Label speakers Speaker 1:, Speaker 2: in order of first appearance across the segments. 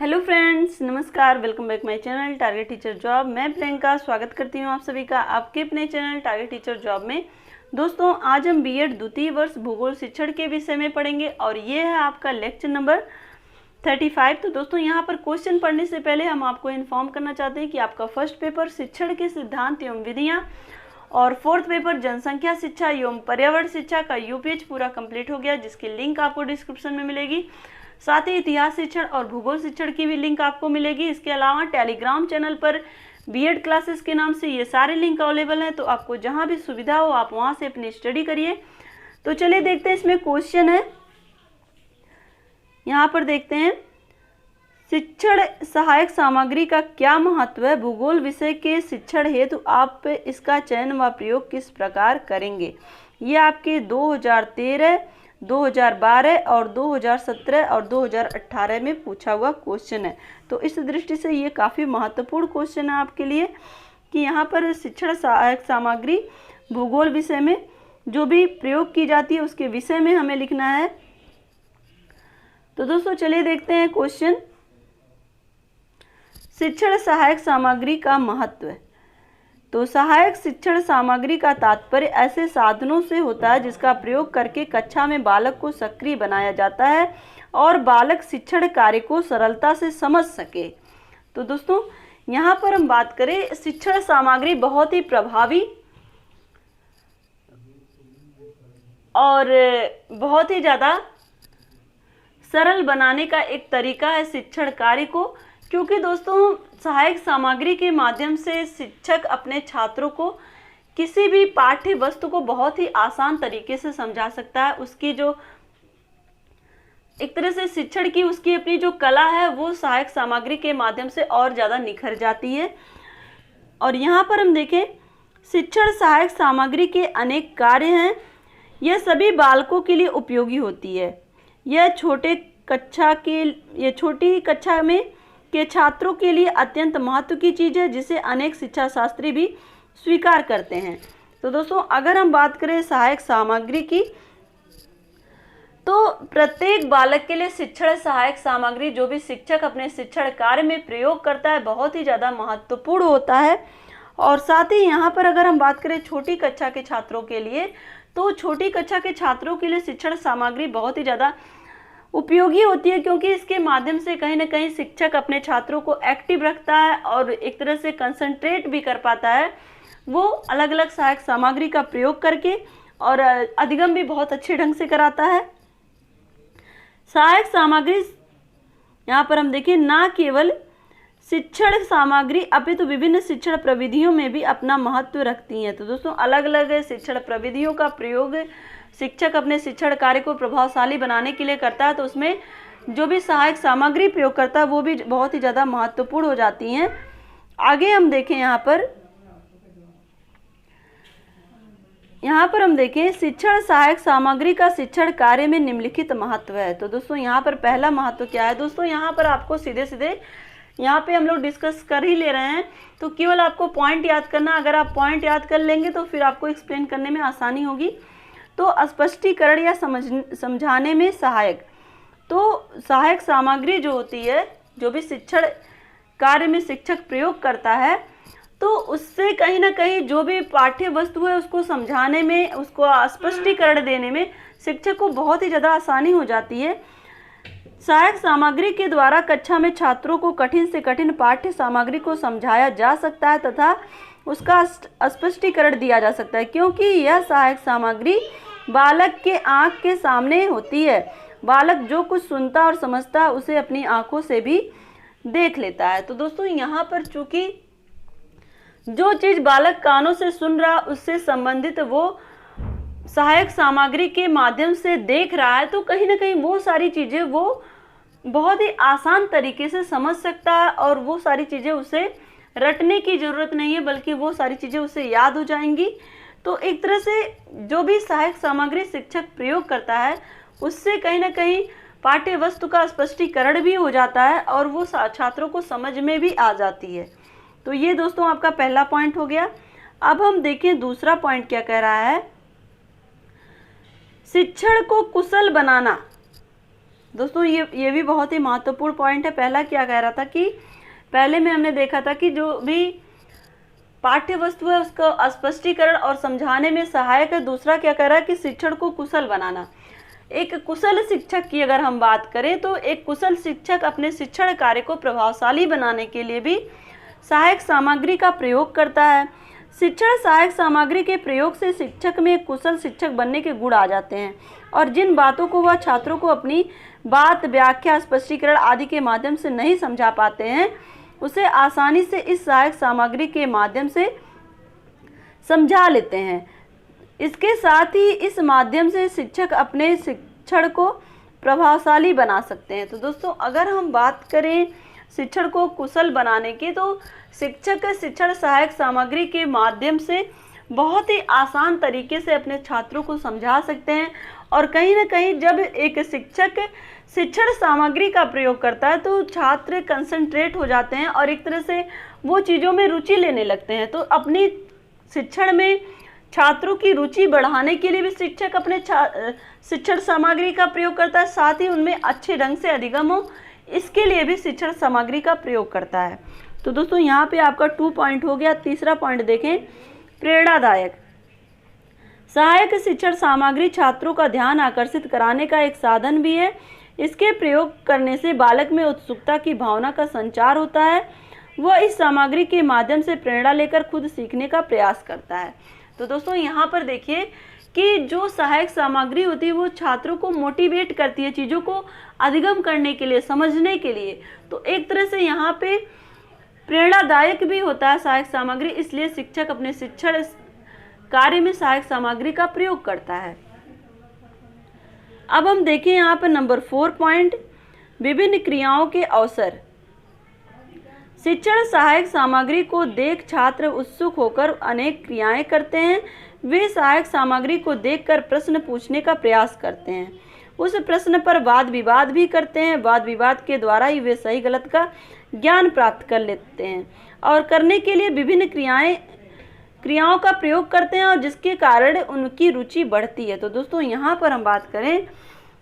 Speaker 1: Hello friends, नमस्कार। Welcome back my channel target teacher job. मैं प्रियंका स्वागत करती हूँ आप सभी का आपके अपने चैनल टारगेट टीचर जॉब में। दोस्तों, आज हम बीएड द्वितीय वर्ष भूगोल शिक्षण के विषय में पढ़ेंगे और ये है आपका लेक्चर नंबर 35। तो दोस्तों, यहाँ पर क्वेश्चन पढ़ने से पहले हम आपको इन्फॉर्म करना चाहते हैं कि आपका फर्स्ट पेपर शिक्षण के सिद्धांत एवं विधियाँ और फोर्थ पेपर जनसंख्या शिक्षा एवं पर्यावरण शिक्षा का यूपीएच पूरा कंप्लीट हो गया, जिसकी लिंक आपको डिस्क्रिप्शन में मिलेगी। साथ ही इतिहास शिक्षण और भूगोल शिक्षण की भी लिंक आपको मिलेगी। इसके अलावा टेलीग्राम चैनल पर बीएड क्लासेस के नाम से ये सारे लिंक अवेलेबल हैं, तो आपको जहां भी सुविधा हो आप वहां से अपनी स्टडी करिए। तो चलिए देखते हैं, इसमें क्वेश्चन है। यहाँ पर देखते हैं, शिक्षण सहायक सामग्री का क्या महत्व है? भूगोल विषय के शिक्षण हेतु आप इसका चयन व प्रयोग किस प्रकार करेंगे? ये आपके 2013, 2012 और 2017 और 2018 में पूछा हुआ क्वेश्चन है। तो इस दृष्टि से ये काफ़ी महत्वपूर्ण क्वेश्चन है आपके लिए कि यहाँ पर शिक्षण सहायक सामग्री भूगोल विषय में जो भी प्रयोग की जाती है उसके विषय में हमें लिखना है। तो दोस्तों चलिए देखते हैं क्वेश्चन। शिक्षण सहायक सामग्री का महत्व। तो सहायक शिक्षण सामग्री का तात्पर्य ऐसे साधनों से होता है जिसका प्रयोग करके कक्षा में बालक को सक्रिय बनाया जाता है और बालक शिक्षण कार्य को सरलता से समझ सके। तो दोस्तों, यहाँ पर हम बात करें, शिक्षण सामग्री बहुत ही प्रभावी और बहुत ही ज़्यादा सरल बनाने का एक तरीका है शिक्षण कार्य को, क्योंकि दोस्तों सहायक सामग्री के माध्यम से शिक्षक अपने छात्रों को किसी भी पाठ्य वस्तु को बहुत ही आसान तरीके से समझा सकता है। उसकी जो एक तरह से शिक्षण की उसकी अपनी जो कला है वो सहायक सामग्री के माध्यम से और ज़्यादा निखर जाती है। और यहाँ पर हम देखें, शिक्षण सहायक सामग्री के अनेक कार्य हैं। यह सभी बालकों के लिए उपयोगी होती है। यह छोटी कक्षा में के छात्रों के लिए अत्यंत महत्व की चीज़ है, जिसे अनेक शिक्षा शास्त्री भी स्वीकार करते हैं। तो दोस्तों, अगर हम बात करें सहायक सामग्री की, तो प्रत्येक बालक के लिए शिक्षण सहायक सामग्री जो भी शिक्षक अपने शिक्षण कार्य में प्रयोग करता है बहुत ही ज़्यादा महत्वपूर्ण होता है। और साथ ही यहाँ पर अगर हम बात करें छोटी कक्षा के छात्रों के लिए, तो छोटी कक्षा के छात्रों के लिए शिक्षण सामग्री बहुत ही ज़्यादा उपयोगी होती है, क्योंकि इसके माध्यम से कहीं ना कहीं शिक्षक अपने छात्रों को एक्टिव रखता है और एक तरह से कंसंट्रेट भी कर पाता है वो अलग अलग सहायक सामग्री का प्रयोग करके, और अधिगम भी बहुत अच्छे ढंग से कराता है। सहायक सामग्री यहाँ पर हम देखें, ना केवल शिक्षण सामग्री अपितु विभिन्न शिक्षण प्रविधियों में भी अपना महत्व रखती हैं। तो दोस्तों, अलग अलग शिक्षण प्रविधियों का प्रयोग शिक्षक अपने शिक्षण कार्य को प्रभावशाली बनाने के लिए करता है, तो उसमें जो भी सहायक सामग्री प्रयोग करता है वो भी बहुत ही ज़्यादा महत्वपूर्ण हो जाती हैं। आगे हम देखें, यहाँ पर हम देखें, शिक्षण सहायक सामग्री का शिक्षण कार्य में निम्नलिखित महत्व है। तो दोस्तों, यहाँ पर पहला महत्व क्या है? दोस्तों, यहाँ पर आपको सीधे सीधे यहाँ पे हम लोग डिस्कस कर ही ले रहे हैं, तो केवल आपको पॉइंट याद करना। अगर आप पॉइंट याद कर लेंगे तो फिर आपको एक्सप्लेन करने में आसानी होगी। तो स्पष्टीकरण या समझाने में सहायक। तो सहायक सामग्री जो होती है, जो भी शिक्षण कार्य में शिक्षक प्रयोग करता है, तो उससे कहीं ना कहीं जो भी पाठ्य वस्तु है उसको समझाने में, उसको स्पष्टीकरण देने में शिक्षक को बहुत ही ज़्यादा आसानी हो जाती है। सहायक सामग्री के द्वारा कक्षा में छात्रों को कठिन से कठिन पाठ्य सामग्री को समझाया जा सकता है तथा उसका स्पष्टीकरण दिया जा सकता है, क्योंकि यह सहायक सामग्री बालक के आँख के सामने होती है। बालक जो कुछ सुनता और समझता है उसे अपनी आँखों से भी देख लेता है। तो दोस्तों, यहाँ पर चूंकि जो चीज़ बालक कानों से सुन रहा उससे संबंधित वो सहायक सामग्री के माध्यम से देख रहा है, तो कहीं ना कहीं वो सारी चीज़ें वो बहुत ही आसान तरीके से समझ सकता है और वो सारी चीज़ें उसे रटने की ज़रूरत नहीं है, बल्कि वो सारी चीज़ें उसे याद हो जाएंगी। तो एक तरह से जो भी सहायक सामग्री शिक्षक प्रयोग करता है उससे कहीं ना कहीं पाठ्य वस्तु का स्पष्टीकरण भी हो जाता है और वो छात्रों को समझ में भी आ जाती है। तो ये दोस्तों आपका पहला पॉइंट हो गया। अब हम देखें दूसरा पॉइंट क्या कह रहा है। शिक्षण को कुशल बनाना दोस्तों ये भी बहुत ही महत्वपूर्ण पॉइंट है। पहला क्या कह रहा था कि पहले में हमने देखा था कि जो भी पाठ्य वस्तु है उसका स्पष्टीकरण और समझाने में सहायक है। दूसरा क्या कह रहा है कि शिक्षण को कुशल बनाना। एक कुशल शिक्षक की अगर हम बात करें तो एक कुशल शिक्षक अपने शिक्षण कार्य को प्रभावशाली बनाने के लिए भी सहायक सामग्री का प्रयोग करता है। शिक्षण सहायक सामग्री के प्रयोग से शिक्षक में एक कुशल शिक्षक बनने के गुण आ जाते हैं और जिन बातों को वह छात्रों को अपनी बात, व्याख्या, स्पष्टीकरण आदि के माध्यम से नहीं समझा पाते हैं उसे आसानी से इस सहायक सामग्री के माध्यम से समझा लेते हैं। इसके साथ ही इस माध्यम से शिक्षक अपने शिक्षण को प्रभावशाली बना सकते हैं। तो दोस्तों अगर हम बात करें शिक्षण को कुशल बनाने की, तो शिक्षक शिक्षण सहायक सामग्री के माध्यम से बहुत ही आसान तरीके से अपने छात्रों को समझा सकते हैं। और कहीं ना कहीं जब एक शिक्षक शिक्षण सामग्री का प्रयोग करता है तो छात्र कंसंट्रेट हो जाते हैं और एक तरह से वो चीज़ों में रुचि लेने लगते हैं। तो अपनी शिक्षण में छात्रों की रुचि बढ़ाने के लिए भी शिक्षक अपने शिक्षण सामग्री का प्रयोग करता है, साथ ही उनमें अच्छे ढंग से अधिगम हो इसके लिए भी शिक्षण सामग्री का प्रयोग करता है। तो दोस्तों यहाँ पे आपका 2 पॉइंट हो गया। तीसरा पॉइंट देखें, प्रेरणादायक। सहायक शिक्षण सामग्री छात्रों का ध्यान आकर्षित कराने का एक साधन भी है। इसके प्रयोग करने से बालक में उत्सुकता की भावना का संचार होता है। वह इस सामग्री के माध्यम से प्रेरणा लेकर खुद सीखने का प्रयास करता है। तो दोस्तों यहाँ पर देखिए कि जो सहायक सामग्री होती है वो छात्रों को मोटिवेट करती है चीज़ों को अधिगम करने के लिए, समझने के लिए। तो एक तरह से यहाँ पे प्रेरणादायक भी होता है सहायक सामग्री, इसलिए शिक्षक अपने शिक्षण कार्य में सहायक सामग्री का प्रयोग करता है। अब हम देखें यहाँ पर नंबर 4 पॉइंट, विभिन्न क्रियाओं के अवसर। शिक्षण सहायक सामग्री को देख छात्र उत्सुक होकर अनेक क्रियाएं करते हैं। वे सहायक सामग्री को देखकर प्रश्न पूछने का प्रयास करते हैं, उस प्रश्न पर वाद विवाद भी करते हैं। वाद विवाद के द्वारा ही वे सही गलत का ज्ञान प्राप्त कर लेते हैं और करने के लिए विभिन्न क्रियाओं का प्रयोग करते हैं और जिसके कारण उनकी रुचि बढ़ती है। तो दोस्तों यहाँ पर हम बात करें,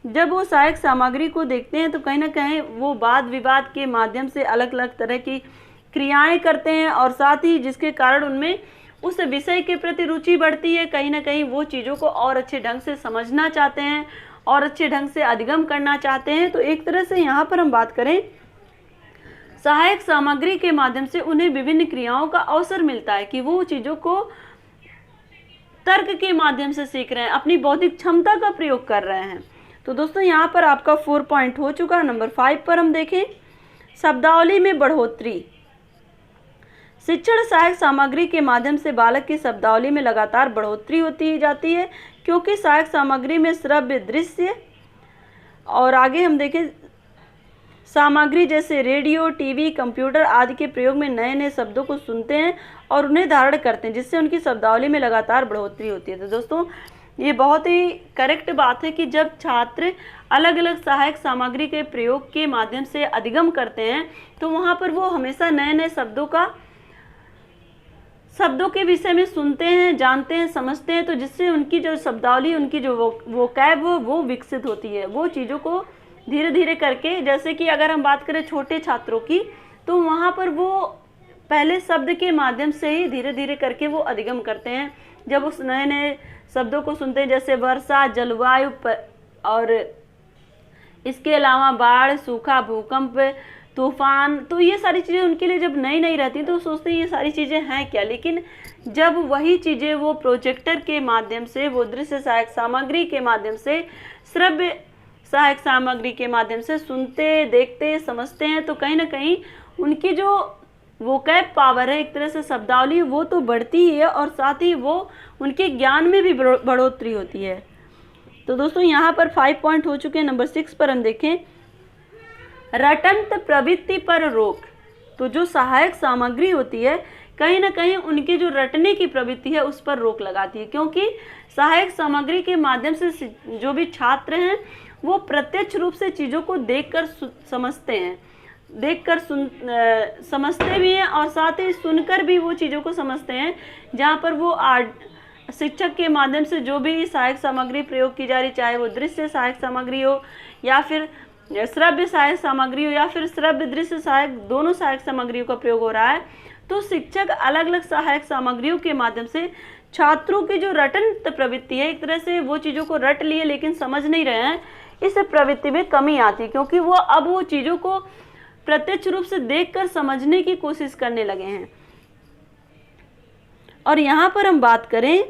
Speaker 1: जब वो सहायक सामग्री को देखते हैं तो कहीं ना कहीं वो वाद विवाद के माध्यम से अलग अलग तरह की क्रियाएं करते हैं और साथ ही जिसके कारण उनमें उस विषय के प्रति रुचि बढ़ती है। कहीं ना कहीं वो चीज़ों को और अच्छे ढंग से समझना चाहते हैं और अच्छे ढंग से अधिगम करना चाहते हैं। तो एक तरह से यहाँ पर हम बात करें, सहायक सामग्री के माध्यम से उन्हें विभिन्न क्रियाओं का अवसर मिलता है कि वो चीज़ों को तर्क के माध्यम से सीख रहे हैं, अपनी बौद्धिक क्षमता का प्रयोग कर रहे हैं। तो दोस्तों यहाँ पर आपका 4 पॉइंट हो चुका। नंबर 5 पर हम देखें, शब्दावली में बढ़ोतरी। शिक्षण सहायक सामग्री के माध्यम से बालक की शब्दावली में लगातार बढ़ोतरी होती जाती है, क्योंकि सहायक सामग्री में श्रव्य, दृश्य और आगे हम देखें सामग्री जैसे रेडियो, टीवी, कंप्यूटर आदि के प्रयोग में नए नए शब्दों को सुनते हैं और उन्हें धारण करते हैं, जिससे उनकी शब्दावली में लगातार बढ़ोतरी होती है। तो दोस्तों ये बहुत ही करेक्ट बात है कि जब छात्र अलग अलग सहायक सामग्री के प्रयोग के माध्यम से अधिगम करते हैं तो वहाँ पर वो हमेशा नए नए शब्दों के विषय में सुनते हैं, जानते हैं, समझते हैं। तो जिससे उनकी जो शब्दावली, उनकी जो वोकैब वो विकसित होती है। वो चीज़ों को धीरे धीरे करके, जैसे कि अगर हम बात करें छोटे छात्रों की, तो वहाँ पर वो पहले शब्द के माध्यम से ही धीरे धीरे करके वो अधिगम करते हैं। जब उस नए नए शब्दों को सुनते हैं जैसे वर्षा, जलवायु और इसके अलावा बाढ़, सूखा, भूकंप, तूफान, तो ये सारी चीज़ें उनके लिए जब नई नई रहती हैं तो सोचते हैं ये सारी चीज़ें हैं क्या। लेकिन जब वही चीज़ें वो प्रोजेक्टर के माध्यम से, वो दृश्य सहायक सामग्री के माध्यम से, श्रव्य सहायक सामग्री के माध्यम से सुनते, देखते, समझते हैं, तो कहीं ना कहीं उनकी जो वोकैब पावर है, एक तरह से शब्दावली, वो तो बढ़ती ही है और साथ ही वो उनके ज्ञान में भी बढ़ोतरी होती है। तो दोस्तों यहाँ पर 5 पॉइंट हो चुके हैं। नंबर 6 पर हम देखें, रटंत प्रवृत्ति पर रोक। तो जो सहायक सामग्री होती है कहीं ना कहीं उनकी जो रटने की प्रवृत्ति है उस पर रोक लगाती है, क्योंकि सहायक सामग्री के माध्यम से जो भी छात्र हैं वो प्रत्यक्ष रूप से चीज़ों को देखकर समझते हैं, समझते भी हैं और साथ ही सुनकर भी वो चीज़ों को समझते हैं। जहाँ पर वो शिक्षक के माध्यम से जो भी सहायक सामग्री प्रयोग की जा रही, चाहे वो दृश्य सहायक सामग्री हो या फिर श्रव्य सहायक सामग्री हो या फिर श्रव्य दृश्य सहायक, दोनों सहायक सामग्रियों का प्रयोग हो रहा है, तो शिक्षक अलग अलग सहायक सामग्रियों के माध्यम से छात्रों की जो रटन प्रवृत्ति है, एक तरह से वो चीज़ों को रट लिए लेकिन समझ नहीं रहे हैं, इस प्रवृत्ति में कमी आती है, क्योंकि वो अब वो चीज़ों को प्रत्यक्ष रूप से देखकर समझने की कोशिश करने लगे हैं। और यहाँ पर हम बात करें,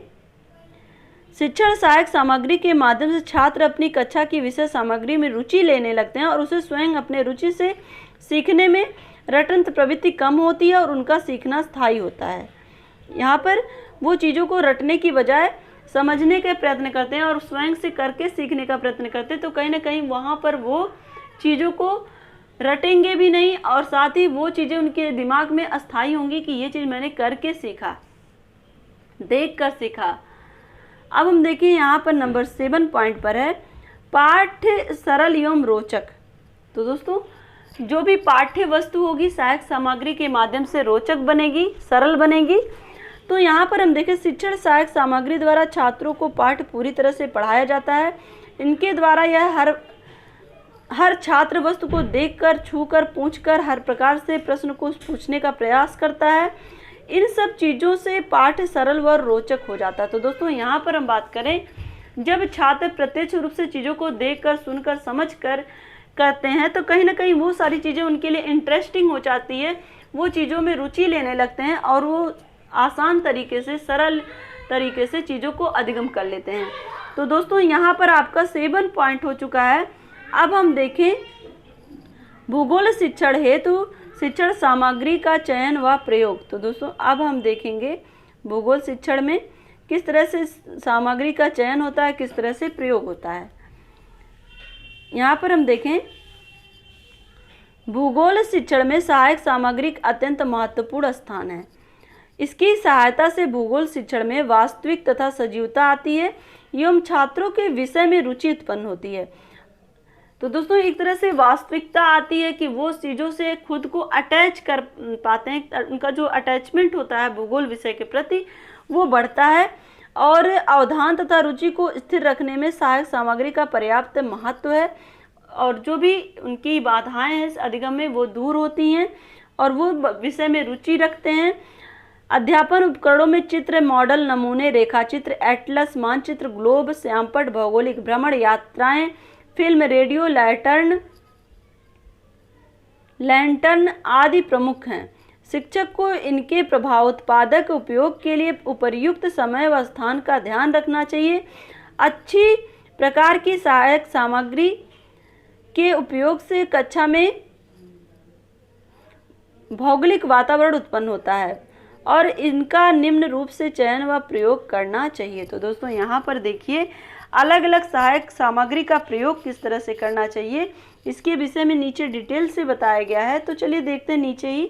Speaker 1: शिक्षण सहायक सामग्री के माध्यम से छात्र अपनी कक्षा की विषय सामग्री में रुचि लेने लगते हैं और उसे स्वयं अपने रुचि से सीखने में रटन प्रवृत्ति कम होती है और उनका सीखना स्थायी होता है। यहाँ पर वो चीज़ों को रटने की बजाय समझने के प्रयत्न करते हैं और स्वयं से करके सीखने का प्रयत्न करते हैं, तो कहीं ना कहीं वहाँ पर वो चीज़ों को रटेंगे भी नहीं और साथ ही वो चीज़ें उनके दिमाग में अस्थायी होंगी कि ये चीज़ मैंने करके सीखा, देख कर सीखा। अब हम देखिए यहाँ पर नंबर 7 पॉइंट पर है पाठ्य सरल एवं रोचक। तो दोस्तों जो भी पाठ्य वस्तु होगी सहायक सामग्री के माध्यम से रोचक बनेगी, सरल बनेगी। तो यहाँ पर हम देखें शिक्षण सहायक सामग्री द्वारा छात्रों को पाठ पूरी तरह से पढ़ाया जाता है। इनके द्वारा यह हर छात्र वस्तु को देखकर, छूकर, पूछकर हर प्रकार से प्रश्न को पूछने का प्रयास करता है। इन सब चीज़ों से पाठ सरल व रोचक हो जाता है। तो दोस्तों यहाँ पर हम बात करें, जब छात्र प्रत्यक्ष रूप से चीज़ों को देखकर, सुनकर, समझकर करते हैं तो कहीं ना कहीं वो सारी चीज़ें उनके लिए इंटरेस्टिंग हो जाती है, वो चीज़ों में रुचि लेने लगते हैं और वो आसान तरीके से, सरल तरीके से चीज़ों को अधिगम कर लेते हैं। तो दोस्तों यहाँ पर आपका 7 पॉइंट हो चुका है। अब हम देखें भूगोल शिक्षण हेतु शिक्षण सामग्री का चयन व प्रयोग। तो दोस्तों अब हम देखेंगे भूगोल शिक्षण में किस तरह से सामग्री का चयन होता है, किस तरह से प्रयोग होता है। यहाँ पर हम देखें भूगोल शिक्षण में सहायक सामग्री अत्यंत महत्वपूर्ण स्थान है। इसकी सहायता से भूगोल शिक्षण में वास्तविक तथा सजीवता आती है एवं छात्रों के विषय में रुचि उत्पन्न होती है। तो दोस्तों एक तरह से वास्तविकता आती है कि वो चीज़ों से खुद को अटैच कर पाते हैं, उनका जो अटैचमेंट होता है भूगोल विषय के प्रति वो बढ़ता है और अवधान तथा रुचि को स्थिर रखने में सहायक सामग्री का पर्याप्त महत्व है और जो भी उनकी बाधाएं हैं इस अधिगम में वो दूर होती हैं और वो विषय में रुचि रखते हैं। अध्यापन उपकरणों में चित्र, मॉडल, नमूने, रेखाचित्र, एटलस, मानचित्र, ग्लोब, श्यामपट्ट, भौगोलिक भ्रमण, यात्राएं, फिल्म, रेडियो, लैंटर्न आदि प्रमुख हैं। शिक्षक को इनके प्रभावोत्पादक उपयोग के लिए उपर्युक्त समय व स्थान का ध्यान रखना चाहिए। अच्छी प्रकार की सहायक सामग्री के उपयोग से कक्षा में भौगोलिक वातावरण उत्पन्न होता है और इनका निम्न रूप से चयन व प्रयोग करना चाहिए। तो दोस्तों यहाँ पर देखिए अलग अलग सहायक सामग्री का प्रयोग किस तरह से करना चाहिए, इसके विषय में नीचे डिटेल से बताया गया है। तो चलिए देखते हैं नीचे ही।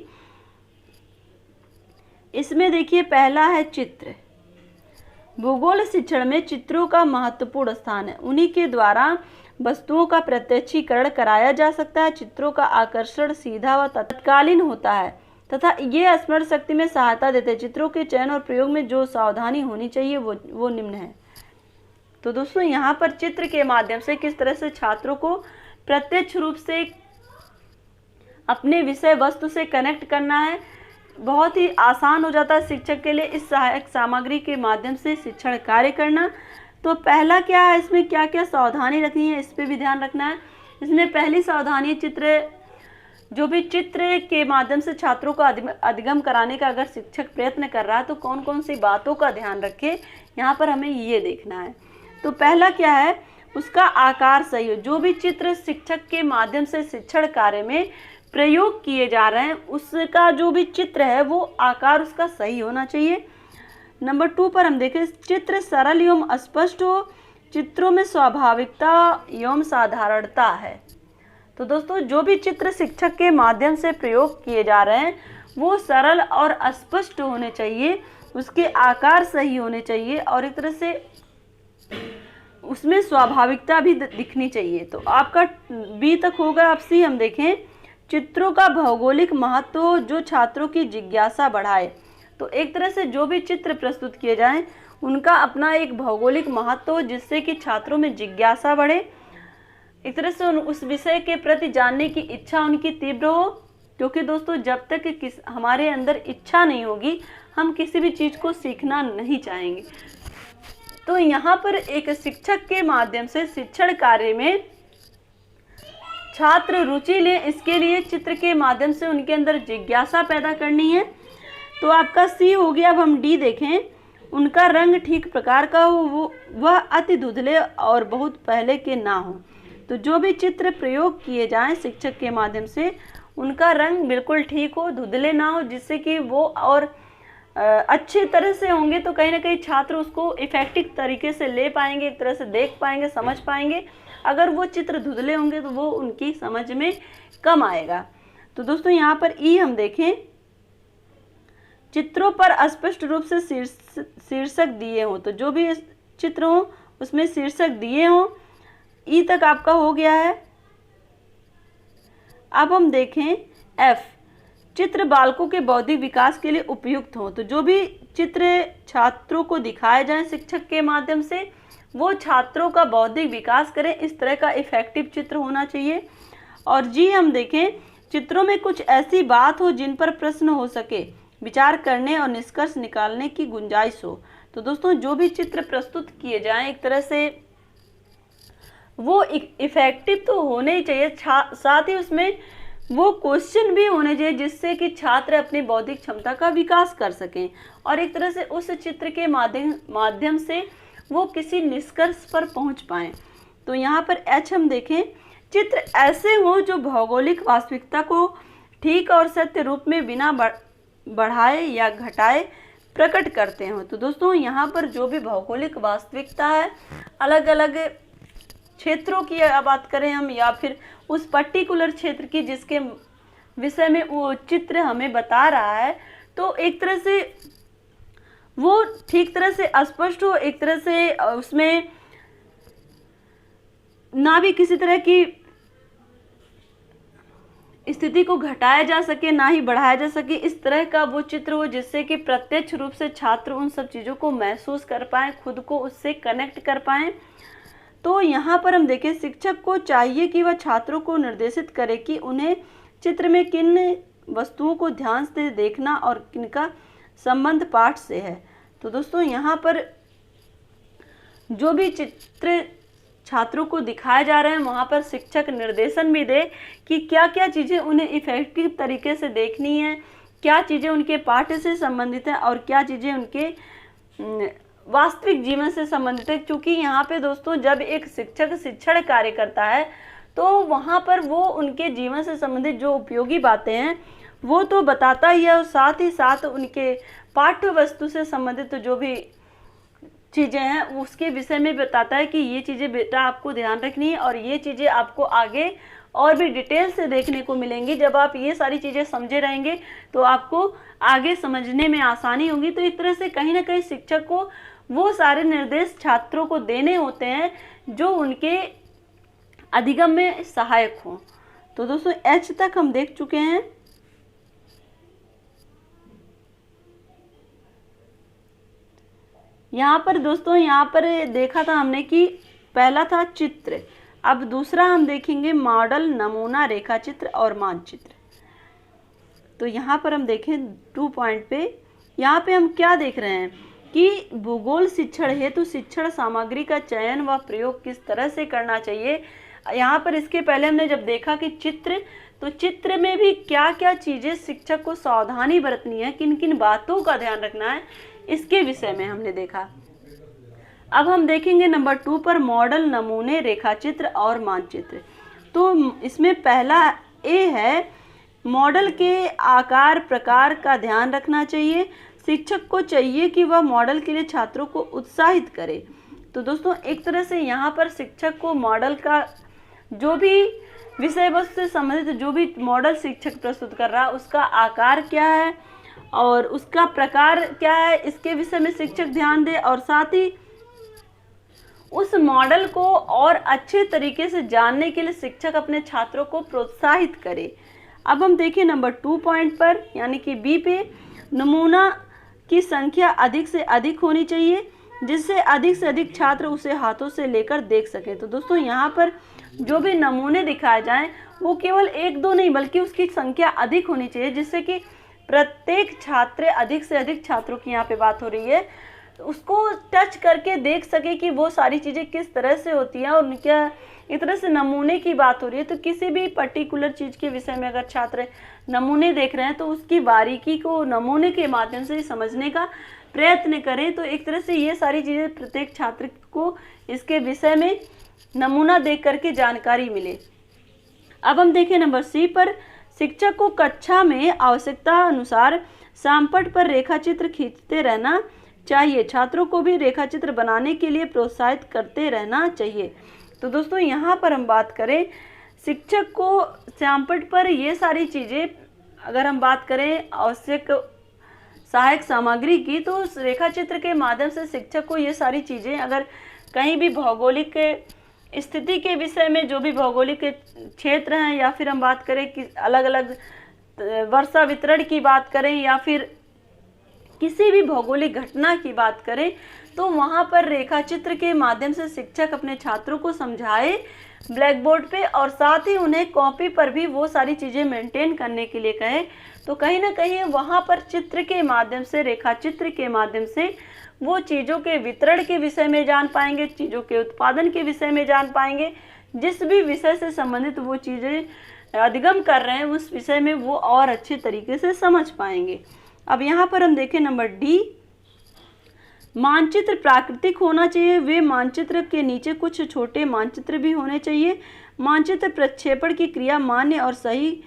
Speaker 1: इसमें देखिए पहला है चित्र। भूगोल शिक्षण में चित्रों का महत्वपूर्ण स्थान है। उन्हीं के द्वारा वस्तुओं का प्रत्यक्षीकरण कराया जा सकता है। चित्रों का आकर्षण सीधा व तत्कालीन होता है तथा ये स्मरण शक्ति में सहायता देते हैं। चित्रों के चयन और प्रयोग में जो सावधानी होनी चाहिए वो निम्न है। तो दोस्तों यहाँ पर चित्र के माध्यम से किस तरह से छात्रों को प्रत्यक्ष रूप से अपने विषय वस्तु से कनेक्ट करना है, बहुत ही आसान हो जाता है शिक्षक के लिए इस सहायक सामग्री के माध्यम से शिक्षण कार्य करना। तो पहला क्या है, इसमें क्या क्या सावधानी रखनी है, इस पर भी ध्यान रखना है। इसमें पहली सावधानी जो भी चित्र के माध्यम से छात्रों को अधिगम कराने का अगर शिक्षक प्रयत्न कर रहा है तो कौन कौन सी बातों का ध्यान रखे, यहाँ पर हमें ये देखना है। तो पहला क्या है, उसका आकार सही हो। जो भी चित्र शिक्षक के माध्यम से शिक्षण कार्य में प्रयोग किए जा रहे हैं उसका जो भी चित्र है वो आकार उसका सही होना चाहिए। नंबर 2 पर हम देखें चित्र सरल एवं स्पष्ट हो। चित्रों में स्वाभाविकता एवं साधारणता है। तो दोस्तों जो भी चित्र शिक्षक के माध्यम से प्रयोग किए जा रहे हैं वो सरल और स्पष्ट होने चाहिए, उसके आकार सही होने चाहिए और एक तरह से उसमें स्वाभाविकता भी दिखनी चाहिए। तो आपका बी तक होगा। अब सी हम देखें चित्रों का भौगोलिक महत्व जो छात्रों की जिज्ञासा बढ़ाए। तो एक तरह से जो भी चित्र प्रस्तुत किए जाएं उनका अपना एक भौगोलिक महत्व हो जिससे कि छात्रों में जिज्ञासा बढ़े एक तरह से उस विषय के प्रति जानने की इच्छा उनकी तीव्र हो, क्योंकि दोस्तों जब तक हमारे अंदर इच्छा नहीं होगी हम किसी भी चीज़ को सीखना नहीं चाहेंगे। तो यहाँ पर एक शिक्षक के माध्यम से शिक्षण कार्य में छात्र रुचि लें, इसके लिए चित्र के माध्यम से उनके अंदर जिज्ञासा पैदा करनी है। तो आपका सी हो गया। अब हम डी देखें। उनका रंग ठीक प्रकार का हो, वह अति धुंधले और बहुत पहले के ना हो। तो जो भी चित्र प्रयोग किए जाएं शिक्षक के माध्यम से उनका रंग बिल्कुल ठीक हो, धुंधले ना हो, जिससे कि वो और अच्छी तरह से होंगे तो कहीं ना कहीं छात्र उसको इफेक्टिव तरीके से ले पाएंगे, एक तरह से देख पाएंगे, समझ पाएंगे। अगर वो चित्र धुंधले होंगे तो वो उनकी समझ में कम आएगा। तो दोस्तों यहाँ पर ई हम देखें, चित्रों पर स्पष्ट रूप से शीर्षक दिए हों। तो जो भी चित्र हो उसमें शीर्षक दिए हों। ई तक आपका हो गया है। अब हम देखें एफ, चित्र बालकों के बौद्धिक विकास के लिए उपयुक्त हो। तो जो भी चित्र छात्रों को दिखाए जाएं शिक्षक के माध्यम से वो छात्रों का बौद्धिक विकास करें, इस तरह का इफेक्टिव चित्र होना चाहिए। और जी हम देखें, चित्रों में कुछ ऐसी बात हो जिन पर प्रश्न हो सके, विचार करने और निष्कर्ष निकालने की गुंजाइश हो। तो दोस्तों जो भी चित्र प्रस्तुत किए जाएं एक तरह से वो इफेक्टिव तो होने ही चाहिए, साथ ही उसमें वो क्वेश्चन भी होने चाहिए जिससे कि छात्र अपनी बौद्धिक क्षमता का विकास कर सकें और एक तरह से उस चित्र के माध्यम से वो किसी निष्कर्ष पर पहुंच पाएं। तो यहाँ पर एच हम देखें, चित्र ऐसे हों जो भौगोलिक वास्तविकता को ठीक और सत्य रूप में बिना बढ़ाए या घटाए प्रकट करते हों। तो दोस्तों यहाँ पर जो भी भौगोलिक वास्तविकता है, अलग अलग क्षेत्रों की बात करें हम या फिर उस पर्टिकुलर क्षेत्र की जिसके विषय में वो चित्र हमें बता रहा है, तो एक तरह से वो ठीक तरह से स्पष्ट हो, एक तरह से उसमें ना भी किसी तरह की स्थिति को घटाया जा सके ना ही बढ़ाया जा सके, इस तरह का वो चित्र हो जिससे कि प्रत्यक्ष रूप से छात्र उन सब चीज़ों को महसूस कर पाएँ, खुद को उससे कनेक्ट कर पाएँ। तो यहाँ पर हम देखें, शिक्षक को चाहिए कि वह छात्रों को निर्देशित करे कि उन्हें चित्र में किन वस्तुओं को ध्यान से देखना और किनका संबंध पाठ से है। तो दोस्तों यहाँ पर जो भी चित्र छात्रों को दिखाए जा रहे हैं वहाँ पर शिक्षक निर्देशन भी दे कि क्या क्या चीज़ें उन्हें इफेक्टिव तरीके से देखनी है, क्या चीज़ें उनके पाठ से संबंधित हैं और क्या चीज़ें उनके वास्तविक जीवन से संबंधित है। क्योंकि यहाँ पे दोस्तों जब एक शिक्षक शिक्षण कार्य करता है तो वहाँ पर वो उनके जीवन से संबंधित जो उपयोगी बातें हैं वो तो बताता ही है और साथ ही साथ उनके पाठ्य वस्तु से संबंधित जो भी चीज़ें हैं उसके विषय में बताता है कि ये चीज़ें बेटा आपको ध्यान रखनी है और ये चीज़ें आपको आगे और भी डिटेल से देखने को मिलेंगी। जब आप ये सारी चीज़ें समझे रहेंगे तो आपको आगे समझने में आसानी होगी। तो एक तरह से कहीं ना कहीं शिक्षक को वो सारे निर्देश छात्रों को देने होते हैं जो उनके अधिगम में सहायक हों। तो दोस्तों एच तक हम देख चुके हैं। यहाँ पर दोस्तों यहाँ पर देखा था हमने कि पहला था चित्र, अब दूसरा हम देखेंगे मॉडल, नमूना, रेखा चित्र और मानचित्र। तो यहाँ पर हम देखें 2 पॉइंट पे, यहाँ पे हम क्या देख रहे हैं कि भूगोल शिक्षण हेतु शिक्षण सामग्री का चयन व प्रयोग किस तरह से करना चाहिए। यहाँ पर इसके पहले हमने जब देखा कि चित्र, तो चित्र में भी क्या क्या चीज़ें शिक्षक को सावधानी बरतनी है, किन किन बातों का ध्यान रखना है, इसके विषय में हमने देखा। अब हम देखेंगे नंबर 2 पर मॉडल, नमूने, रेखाचित्र और मानचित्र। तो इसमें पहला ए है, मॉडल के आकार प्रकार का ध्यान रखना चाहिए। शिक्षक को चाहिए कि वह मॉडल के लिए छात्रों को उत्साहित करे। तो दोस्तों एक तरह से यहाँ पर शिक्षक को मॉडल का जो भी विषय वस्तु से संबंधित जो भी मॉडल शिक्षक प्रस्तुत कर रहा है उसका आकार क्या है और उसका प्रकार क्या है, इसके विषय में शिक्षक ध्यान दे और साथ ही उस मॉडल को और अच्छे तरीके से जानने के लिए शिक्षक अपने छात्रों को प्रोत्साहित करे। अब हम देखिए नंबर 2 पॉइंट पर यानी कि बी पे, नमूना की संख्या अधिक से अधिक होनी चाहिए जिससे अधिक से अधिक छात्र उसे हाथों से लेकर देख सकें। तो दोस्तों यहाँ पर जो भी नमूने दिखाए जाएं वो केवल 1-2 नहीं बल्कि उसकी संख्या अधिक होनी चाहिए, जिससे कि प्रत्येक छात्र, अधिक से अधिक छात्रों की यहाँ पे बात हो रही है, उसको टच करके देख सके कि वो सारी चीज़ें किस तरह से होती हैं। और उनका एक तरह से नमूने की बात हो रही है, तो किसी भी पर्टिकुलर चीज़ के विषय में अगर छात्र नमूने देख रहे हैं तो उसकी बारीकी को नमूने के माध्यम से समझने का प्रयत्न करें। तो एक तरह से ये सारी चीज़ें प्रत्येक छात्र को इसके विषय में नमूना देख करके जानकारी मिले। अब हम देखें नंबर सी पर, शिक्षक को कक्षा में आवश्यकता अनुसार सामपट पर रेखाचित्र खींचते रहना चाहिए। छात्रों को भी रेखाचित्र बनाने के लिए प्रोत्साहित करते रहना चाहिए। तो दोस्तों यहाँ पर हम बात करें शिक्षक को सामपट पर ये सारी चीज़ें, अगर हम बात करें आवश्यक सहायक सामग्री की, तो उस रेखाचित्र के माध्यम से शिक्षक को ये सारी चीज़ें, अगर कहीं भी भौगोलिक स्थिति के विषय में जो भी भौगोलिक क्षेत्र हैं, या फिर हम बात करें कि अलग अलग वर्षा वितरण की बात करें, या फिर किसी भी भौगोलिक घटना की बात करें, तो वहाँ पर रेखाचित्र के माध्यम से शिक्षक अपने छात्रों को समझाए ब्लैक बोर्ड पे, और साथ ही उन्हें कॉपी पर भी वो सारी चीज़ें मेंटेन करने के लिए कहे। तो कहीं ना कहीं वहाँ पर चित्र के माध्यम से, रेखाचित्र के माध्यम से वो चीज़ों के वितरण के विषय में जान पाएंगे, चीज़ों के उत्पादन के विषय में जान पाएंगे, जिस भी विषय से संबंधित वो चीज़ें अधिगम कर रहे हैं उस विषय में वो और अच्छे तरीके से समझ पाएंगे। अब यहाँ पर हम देखें नंबर डी, मानचित्र प्राकृतिक होना चाहिए। वे मानचित्र के नीचे कुछ छोटे मानचित्र भी होने चाहिए। मानचित्र प्रक्षेपण की क्रिया मान्य और सही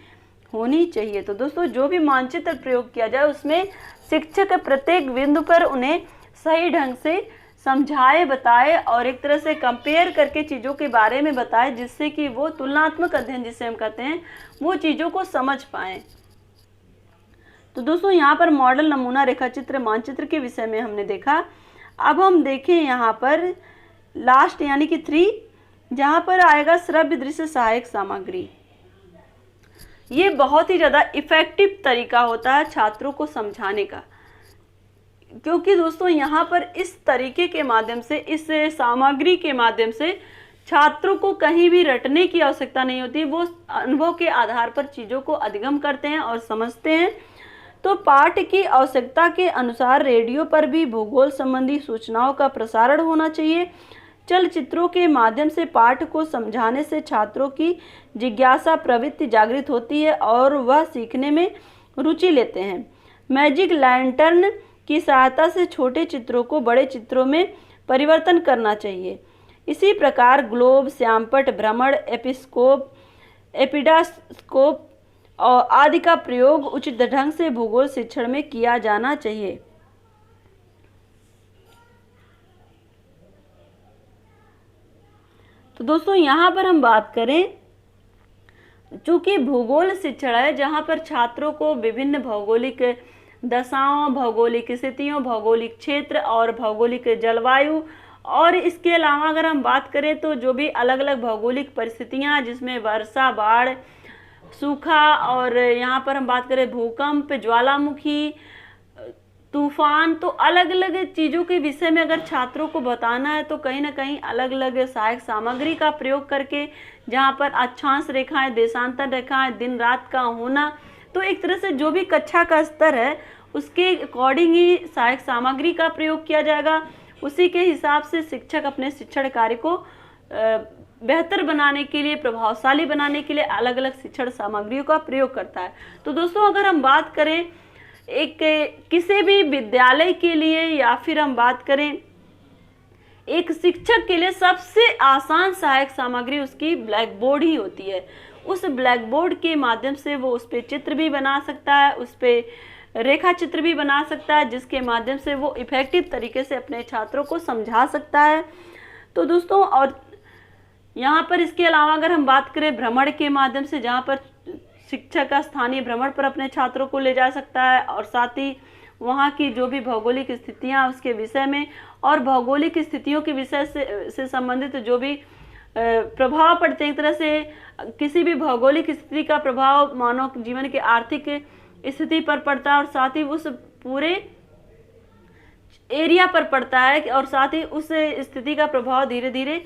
Speaker 1: होनी चाहिए। तो दोस्तों जो भी मानचित्र प्रयोग किया जाए उसमें शिक्षक प्रत्येक बिंदु पर उन्हें सही ढंग से समझाए, बताए और एक तरह से कंपेयर करके चीज़ों के बारे में बताए, जिससे कि वो तुलनात्मक अध्ययन जिसे हम कहते हैं वो चीज़ों को समझ पाएँ। तो दोस्तों यहाँ पर मॉडल, नमूना, रेखाचित्र, मानचित्र के विषय में हमने देखा। अब हम देखें यहाँ पर लास्ट यानी कि 3, जहाँ पर आएगा श्रव्य दृश्य सहायक सामग्री। ये बहुत ही ज़्यादा इफ़ेक्टिव तरीका होता है छात्रों को समझाने का, क्योंकि दोस्तों यहाँ पर इस तरीके के माध्यम से, इस सामग्री के माध्यम से छात्रों को कहीं भी रटने की आवश्यकता नहीं होती। वो अनुभव के आधार पर चीज़ों को अधिगम करते हैं और समझते हैं। तो पाठ की आवश्यकता के अनुसार रेडियो पर भी भूगोल संबंधी सूचनाओं का प्रसारण होना चाहिए। चलचित्रों के माध्यम से पाठ को समझाने से छात्रों की जिज्ञासा प्रवृत्ति जागृत होती है और वह सीखने में रुचि लेते हैं। मैजिक लैंटर्न की सहायता से छोटे चित्रों को बड़े चित्रों में परिवर्तन करना चाहिए। इसी प्रकार ग्लोब, श्यामपट, भ्रमण, एपिस्कोप, एपिडास्कोप और आदि का प्रयोग उचित ढंग से भूगोल शिक्षण में किया जाना चाहिए। तो दोस्तों यहाँ पर हम बात करें, चूँकि भूगोल शिक्षण है जहाँ पर छात्रों को विभिन्न भौगोलिक दशाओं, भौगोलिक स्थितियों, भौगोलिक क्षेत्र और भौगोलिक जलवायु, और इसके अलावा अगर हम बात करें तो जो भी अलग अलग भौगोलिक परिस्थितियाँ जिसमें वर्षा, बाढ़, सूखा, और यहाँ पर हम बात करें भूकंप, ज्वालामुखी, तूफान, तो अलग अलग चीज़ों के विषय में अगर छात्रों को बताना है तो कहीं ना कहीं अलग अलग सहायक सामग्री का प्रयोग करके, जहाँ पर अक्षांश रेखाएं, देशांतर रेखाएं, दिन रात का होना, तो एक तरह से जो भी कक्षा का स्तर है उसके अकॉर्डिंग ही सहायक सामग्री का प्रयोग किया जाएगा। उसी के हिसाब से शिक्षक अपने शिक्षण कार्य को बेहतर बनाने के लिए, प्रभावशाली बनाने के लिए अलग अलग शिक्षण सामग्रियों का प्रयोग करता है। तो दोस्तों अगर हम बात करें एक किसी भी विद्यालय के लिए, या फिर हम बात करें एक शिक्षक के लिए, सबसे आसान सहायक सामग्री उसकी ब्लैक बोर्ड ही होती है। उस ब्लैक बोर्ड के माध्यम से वो उस पर चित्र भी बना सकता है, उस पर रेखा चित्र भी बना सकता है, जिसके माध्यम से वो इफेक्टिव तरीके से अपने छात्रों को समझा सकता है। तो दोस्तों और यहाँ पर इसके अलावा अगर हम बात करें भ्रमण के माध्यम से, जहाँ पर शिक्षक का स्थानीय भ्रमण पर अपने छात्रों को ले जा सकता है, और साथ ही वहाँ की जो भी भौगोलिक स्थितियाँ उसके विषय में और भौगोलिक स्थितियों के विषय से संबंधित जो भी प्रभाव पड़ते हैं, एक तरह से किसी भी भौगोलिक स्थिति का प्रभाव मानव जीवन के आर्थिक स्थिति पर पड़ता है, और साथ ही उस पूरे एरिया पर पड़ता है, और साथ ही उस स्थिति का प्रभाव धीरे धीरे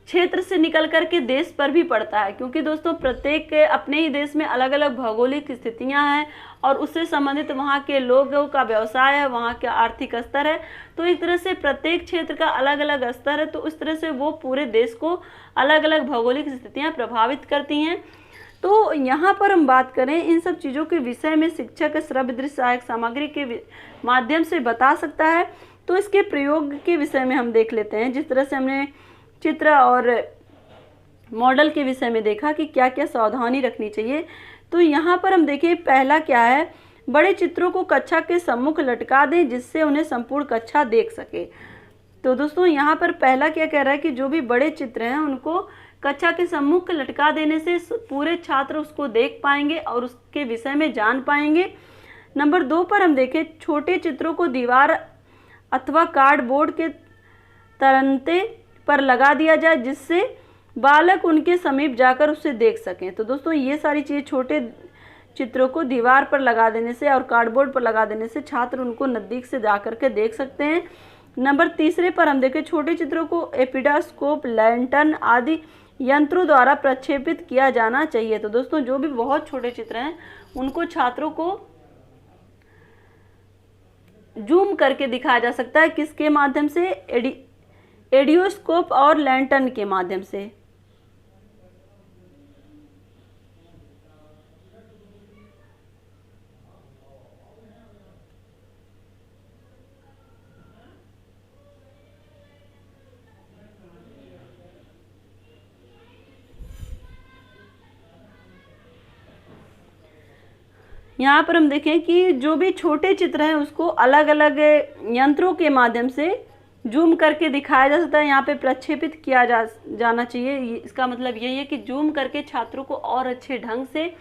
Speaker 1: क्षेत्र से निकल कर के देश पर भी पड़ता है, क्योंकि दोस्तों प्रत्येक अपने ही देश में अलग अलग भौगोलिक स्थितियां हैं और उससे संबंधित वहाँ के लोगों का व्यवसाय है, वहाँ का आर्थिक स्तर है। तो एक तरह से प्रत्येक क्षेत्र का अलग अलग स्तर है, तो उस तरह से वो पूरे देश को अलग अलग भौगोलिक स्थितियाँ प्रभावित करती हैं। तो यहाँ पर हम बात करें इन सब चीज़ों के विषय में शिक्षक श्रव्य दृश्य सहायक सामग्री के माध्यम से बता सकता है। तो इसके प्रयोग के विषय में हम देख लेते हैं। जिस तरह से हमने चित्र और मॉडल के विषय में देखा कि क्या क्या सावधानी रखनी चाहिए, तो यहाँ पर हम देखें पहला क्या है, बड़े चित्रों को कक्षा के सम्मुख लटका दें जिससे उन्हें संपूर्ण कक्षा देख सके। तो दोस्तों यहाँ पर पहला क्या कह रहा है कि जो भी बड़े चित्र हैं उनको कक्षा के सम्मुख लटका देने से पूरे छात्र उसको देख पाएंगे और उसके विषय में जान पाएंगे। नंबर 2 पर हम देखें छोटे चित्रों को दीवार अथवा कार्डबोर्ड के तरंते पर लगा दिया जाए जिससे बालक उनके समीप जाकर उसे देख सकें। तो दोस्तों ये सारी चीज़ छोटे चित्रों को दीवार पर लगा देने से और कार्डबोर्ड पर लगा देने से छात्र उनको नज़दीक से जाकर के देख सकते हैं। नंबर 3 पर हम देखें छोटे चित्रों को एपिडास्कोप, लैंटर्न आदि यंत्रों द्वारा प्रक्षेपित किया जाना चाहिए। तो दोस्तों जो भी बहुत छोटे चित्र हैं उनको छात्रों को जूम करके दिखाया जा सकता है, किसके माध्यम से, एडियोस्कोप और लैंटर्न के माध्यम से। यहाँ पर हम देखें कि जो भी छोटे चित्र हैं उसको अलग अलग यंत्रों के माध्यम से जूम करके दिखाया जा सकता है, यहाँ पे प्रक्षेपित किया जाना चाहिए। इसका मतलब यही है कि जूम करके छात्रों को और अच्छे ढंग से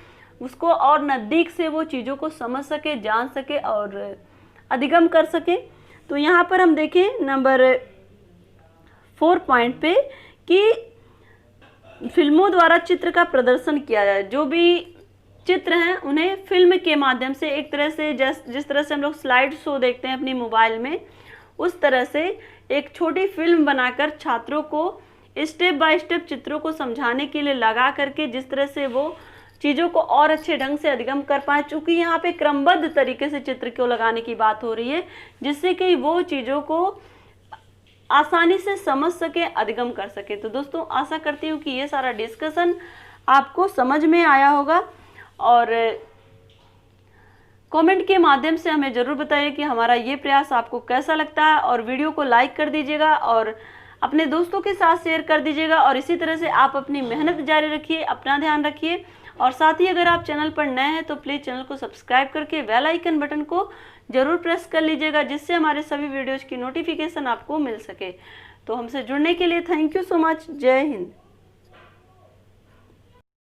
Speaker 1: उसको और नज़दीक से वो चीज़ों को समझ सके, जान सके और अधिगम कर सके। तो यहाँ पर हम देखें नंबर 4 पॉइंट पे कि फिल्मों द्वारा चित्र का प्रदर्शन किया जाए। जो भी चित्र हैं उन्हें फिल्म के माध्यम से एक तरह से जिस तरह से हम लोग स्लाइड शो देखते हैं अपनी मोबाइल में, उस तरह से एक छोटी फिल्म बनाकर छात्रों को स्टेप बाय स्टेप चित्रों को समझाने के लिए लगा करके जिस तरह से वो चीज़ों को और अच्छे ढंग से अधिगम कर पाए। चूँकि यहाँ पे क्रमबद्ध तरीके से चित्र को लगाने की बात हो रही है जिससे कि वो चीज़ों को आसानी से समझ सके, अधिगम कर सके। तो दोस्तों आशा करती हूँ कि ये सारा डिस्कशन आपको समझ में आया होगा और कमेंट के माध्यम से हमें ज़रूर बताइए कि हमारा ये प्रयास आपको कैसा लगता है और वीडियो को लाइक कर दीजिएगा और अपने दोस्तों के साथ शेयर कर दीजिएगा। और इसी तरह से आप अपनी मेहनत जारी रखिए, अपना ध्यान रखिए और साथ ही अगर आप चैनल पर नए हैं तो प्लीज़ चैनल को सब्सक्राइब करके बेल आइकन बटन को ज़रूर प्रेस कर लीजिएगा जिससे हमारे सभी वीडियोज़ की नोटिफिकेशन आपको मिल सके। तो हमसे जुड़ने के लिए थैंक यू सो मच। जय हिंद।